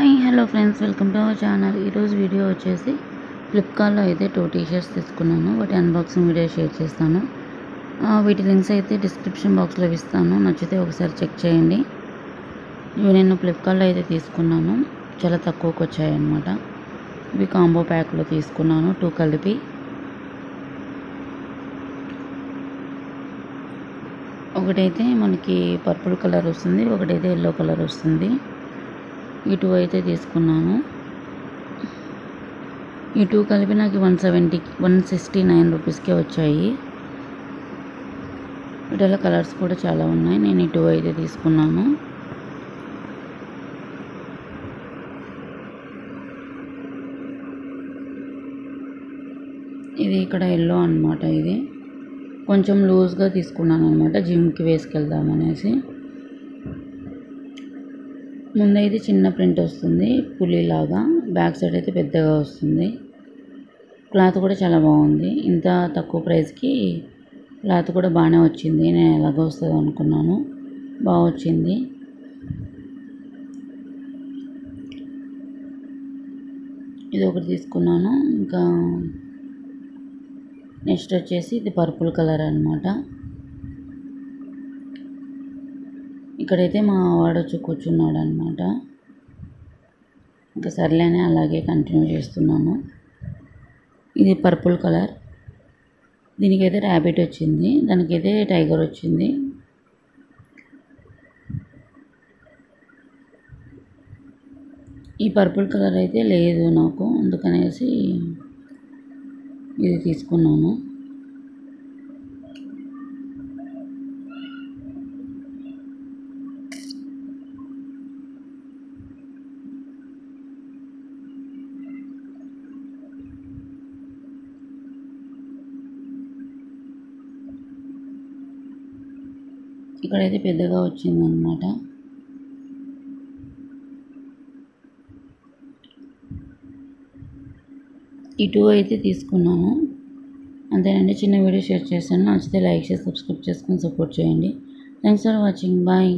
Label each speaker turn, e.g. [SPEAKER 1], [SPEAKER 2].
[SPEAKER 1] Hi hello friends, welcome to our channel. ఈరోజు video వచ్చేసి ఫ్లిప్కార్ట్లో అయితే 2 టీ-షర్ట్స్ తీసుకున్నాను. వాటి అన్బాక్సింగ్ వీడియో షేర్ చేస్తాను. వీటి లింక్స్ అయితే డిస్క్రిప్షన్ బాక్స్లో ఇస్తాను. నచ్చితే ఒకసారి చెక్ చేయండి. ఇవి నేను ఫ్లిప్కార్ట్లో అయితే తీసుకున్నాను. చాలా తక్కువకి వచ్చాయి అన్నమాట. ఇవి కాంబో ప్యాక్లో తీసుకున్నాను, 2 కలిపి. ఒకటైతే మనకి పర్పుల్ కలర్ వస్తుంది, ఒకటైతే ఎల్లో కలర్ వస్తుంది. ఈ 2 అయితే తీసుకున్నాను. ఈ 2 కలిపి నాకు 169 రూపీస్కే వచ్చాయి. వీటిలో కలర్స్ కూడా చాలా ఉన్నాయి. నేను ఈ 2 అయితే తీసుకున్నాను. ఇది ఇక్కడ ఎల్లో అన్నమాట. ఇది కొంచెం లూజ్గా తీసుకున్నాను అనమాట, జిమ్కి వేసుకెళ్దామనేసి. ముందైతే చిన్న ప్రింట్ వస్తుంది, పులిలాగా. బ్యాక్ సైడ్ అయితే పెద్దగా వస్తుంది. క్లాత్ కూడా చాలా బాగుంది. ఇంత తక్కువ ప్రైస్కి క్లాత్ కూడా బాగానే వచ్చింది. నేను ఎలాగో వస్తుంది అనుకున్నాను, బాగా వచ్చింది. ఇది ఒకటి తీసుకున్నాను. ఇంకా నెక్స్ట్ వచ్చేసి ఇది పర్పుల్ కలర్ అన్నమాట. ఇక్కడైతే మా వాడు వచ్చి కూర్చున్నాడు అనమాట. ఇంకా సర్లేనే అలాగే కంటిన్యూ చేస్తున్నాను. ఇది పర్పుల్ కలర్. దీనికైతే ర్యాబిట్ వచ్చింది, దానికైతే టైగర్ వచ్చింది. ఈ పర్పుల్ కలర్ అయితే లేదు నాకు, అందుకనేసి ఇది తీసుకున్నాను. ఇక్కడైతే పెద్దగా వచ్చిందనమాట. ఈ 2 అయితే తీసుకున్నాను. అంతేనండి, చిన్న వీడియో షేర్ చేశాను. నచ్చితే లైక్ చేసి సబ్స్క్రైబ్ చేసుకొని సపోర్ట్ చేయండి. Thanks for watching. బాయ్.